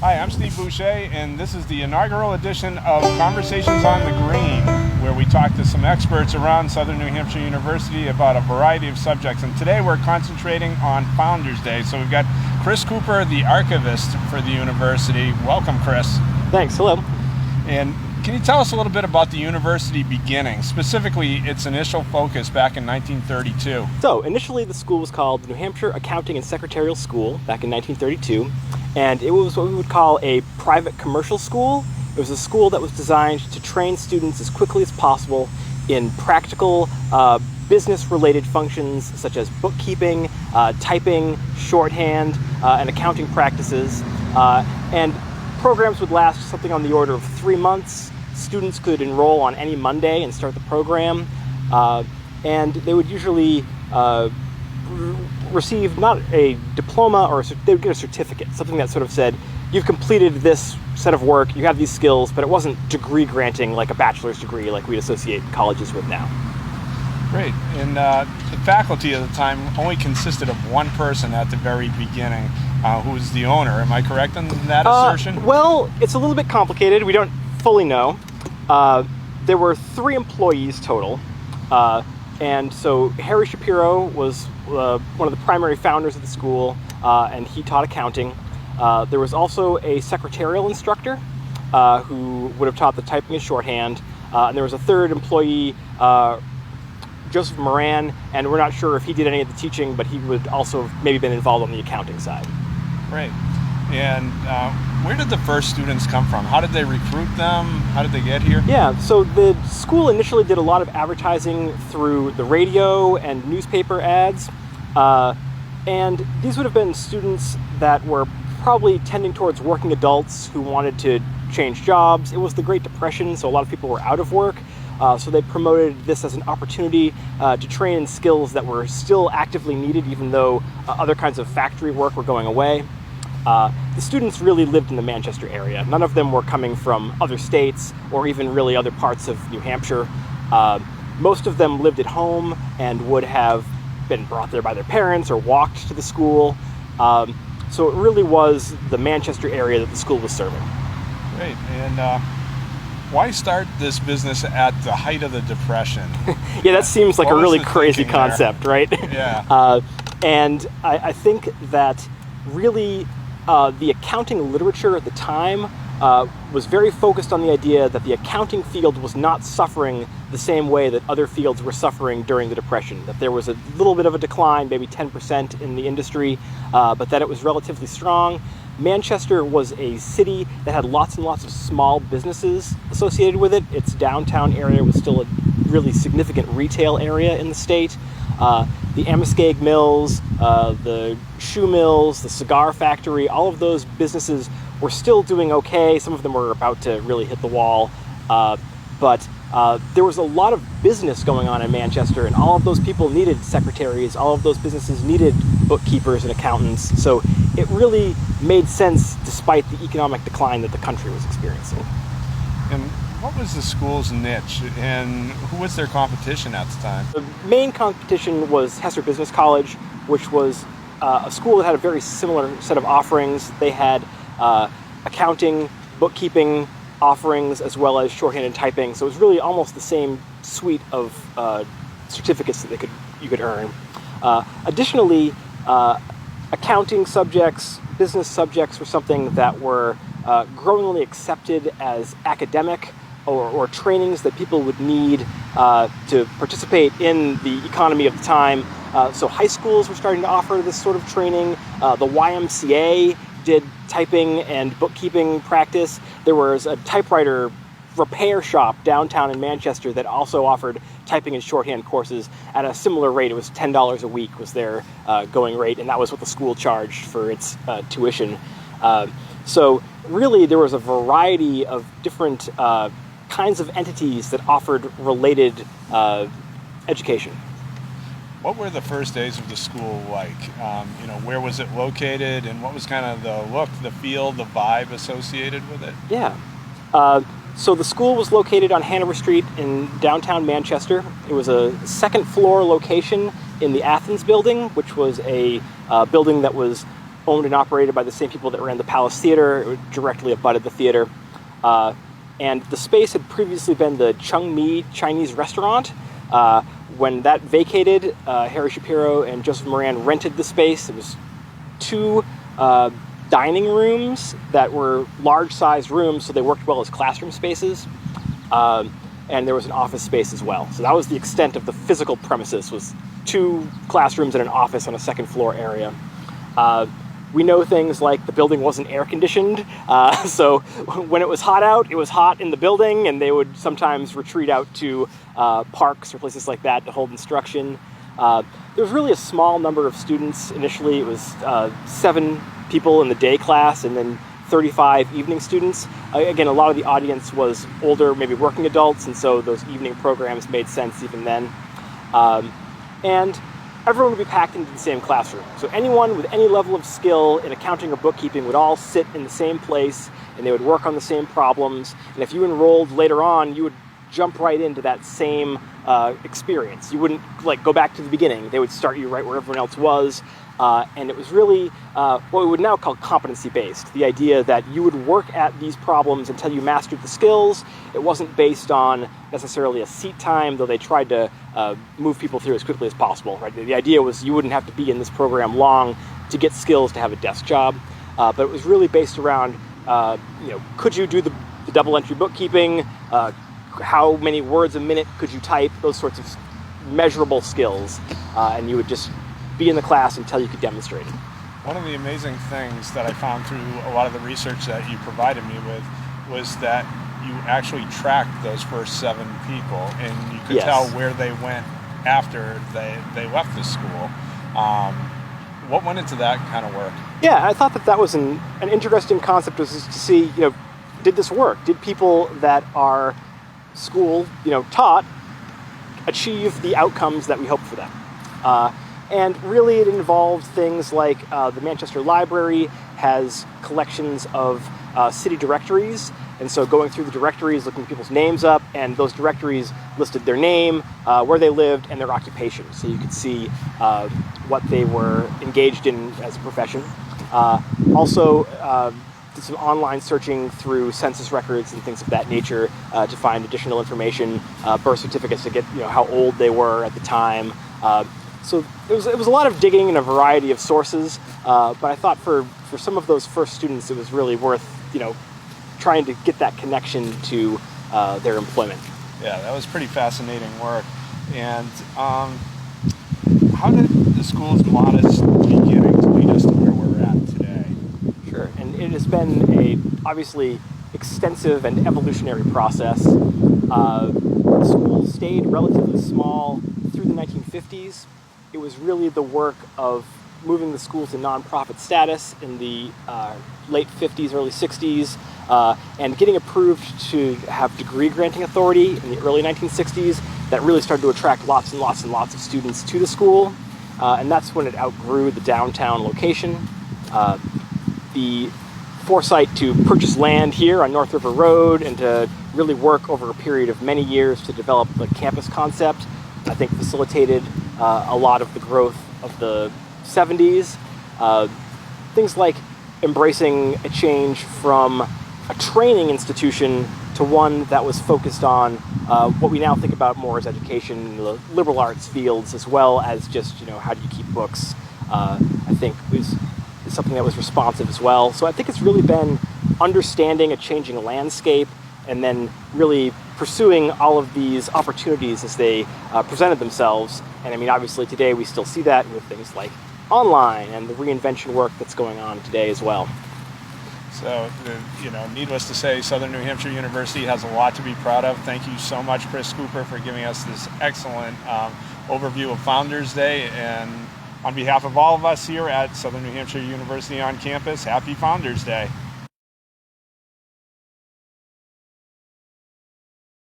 Hi, I'm Steve Boucher, and this is the inaugural edition of Conversations on the Green, where we talk to some experts around Southern New Hampshire University about a variety of subjects. And today we're concentrating on Founders Day. So we've got Chris Cooper, the archivist for the university. Welcome, Chris. Thanks. Hello. And can you tell us a little bit about the university beginning, specifically its initial focus back in 1932? So, initially the school was called the New Hampshire Accounting and Secretarial School back in 1932, and it was what we would call a private commercial school. It was a school that was designed to train students as quickly as possible in practical, business-related functions such as bookkeeping, typing, shorthand, and accounting practices. And programs would last something on the order of 3 months. Students could enroll on any Monday and start the program, and they would usually receive not a diploma, or they would get a certificate, something that sort of said, you've completed this set of work, you have these skills, but it wasn't degree granting like a bachelor's degree like we'd associate colleges with now. Great. And the faculty at the time only consisted of one person at the very beginning, who was the owner. Am I correct in that assertion? Well, it's a little bit complicated. We don't fully know. There were 3 employees total. And so Harry Shapiro was one of the primary founders of the school, and he taught accounting. There was also a secretarial instructor who would have taught the typing and shorthand. And there was a 3rd employee, Joseph Moran, and we're not sure if he did any of the teaching, but he would also have maybe been involved on the accounting side. Right. And where did the first students come from? How did they recruit them? How did they get here? Yeah, so the school initially did a lot of advertising through the radio and newspaper ads. And these would have been students that were probably tending towards working adults who wanted to change jobs. It was the Great Depression, so a lot of people were out of work. So they promoted this as an opportunity to train in skills that were still actively needed, even though other kinds of factory work were going away. The students really lived in the Manchester area. None of them were coming from other states or even really other parts of New Hampshire. Most of them lived at home and would have been brought there by their parents or walked to the school. So it really was the Manchester area that the school was serving. Great. And why start this business at the height of the Depression? Yeah, that seems like What a was really the crazy thinking there? concept, right? Yeah. And I think that really the accounting literature at the time was very focused on the idea that the accounting field was not suffering the same way that other fields were suffering during the Depression, that there was a little bit of a decline, maybe 10% in the industry, but that it was relatively strong. Manchester was a city that had lots and lots of small businesses associated with it. Its downtown area was still a really significant retail area in the state. The Amoskeag Mills, the shoe mills, the cigar factory, all of those businesses were still doing okay. Some of them were about to really hit the wall. But there was a lot of business going on in Manchester, and all of those people needed secretaries. All of those businesses needed bookkeepers and accountants. So it really made sense despite the economic decline that the country was experiencing. And what was the school's niche, and who was their competition at the time? The main competition was Hesser Business College, which was a school that had a very similar set of offerings. They had accounting, bookkeeping offerings, as well as shorthand and typing. So it was really almost the same suite of certificates that you could earn. Additionally, accounting subjects, business subjects were something that were growingly accepted as academic or trainings that people would need to participate in the economy of the time. So high schools were starting to offer this sort of training. The YMCA did typing and bookkeeping practice. There was a typewriter repair shop downtown in Manchester that also offered typing and shorthand courses at a similar rate. It was $10 a week was their going rate, and that was what the school charged for its tuition. So really there was a variety of different kinds of entities that offered related education. What were the first days of the school like? Where was it located, and what was kind of the look, the feel, the vibe associated with it? Yeah. So the school was located on Hanover Street in downtown Manchester. It was a second floor location in the Athens building, which was a building that was owned and operated by the same people that ran the Palace Theater. It directly abutted the theater. And the space had previously been the Chung Mi Chinese restaurant. When that vacated, Harry Shapiro and Joseph Moran rented the space. It was 2 dining rooms that were large-sized rooms, so they worked well as classroom spaces. And there was an office space as well. So that was the extent of the physical premises, was 2 classrooms and an office on a second-floor area. We know things like the building wasn't air-conditioned, so when it was hot out, it was hot in the building, and they would sometimes retreat out to parks or places like that to hold instruction. There was really a small number of students. Initially, it was 7 people in the day class, and then 35 evening students. Again, a lot of the audience was older, maybe working adults, and so those evening programs made sense even then. And everyone would be packed into the same classroom. So anyone with any level of skill in accounting or bookkeeping would all sit in the same place, and they would work on the same problems. And if you enrolled later on, you would jump right into that same experience. You wouldn't go back to the beginning. They would start you right where everyone else was. And it was really what we would now call competency-based. The idea that you would work at these problems until you mastered the skills. It wasn't based on necessarily a seat time, though they tried to move people through as quickly as possible. Right? The idea was you wouldn't have to be in this program long to get skills to have a desk job. But it was really based around, could you do the double entry bookkeeping? How many words a minute could you type? Those sorts of measurable skills. And you would just be in the class until you could demonstrate it. One of the amazing things that I found through a lot of the research that you provided me with was that you actually tracked those first 7 people, and you could Yes. tell where they went after they left the school. What went into that kind of work? Yeah, I thought that was an interesting concept, was to see, did this work? Did people that are school, taught achieve the outcomes that we hoped for them? And really it involved things like the Manchester Library has collections of city directories, and so going through the directories, looking people's names up, and those directories listed their name, where they lived, and their occupation, so you could see what they were engaged in as a profession. Also did some online searching through census records and things of that nature to find additional information, birth certificates to get how old they were at the time. So it was a lot of digging in a variety of sources, but I thought for some of those first students, it was really worth trying to get that connection to their employment. Yeah, that was pretty fascinating work. And how did the school's modest beginnings lead us to where we're at today? Sure, and it has been a obviously extensive and evolutionary process. The school stayed relatively small through the 1950s. It was really the work of moving the school to nonprofit status in the late 50s, early 60s, and getting approved to have degree granting authority in the early 1960s. That really started to attract lots and lots and lots of students to the school, and that's when it outgrew the downtown location. The foresight to purchase land here on North River Road and to really work over a period of many years to develop the campus concept, I think facilitated a lot of the growth of the 70s. Things like embracing a change from a training institution to one that was focused on what we now think about more as education in the liberal arts fields, as well as just how do you keep books, I think is something that was responsive as well. So I think it's really been understanding a changing landscape and then really pursuing all of these opportunities as they presented themselves. And I mean, obviously today we still see that with things like online and the reinvention work that's going on today as well. So, needless to say, Southern New Hampshire University has a lot to be proud of. Thank you so much, Chris Cooper, for giving us this excellent overview of Founders Day. And on behalf of all of us here at Southern New Hampshire University on campus, happy Founders Day.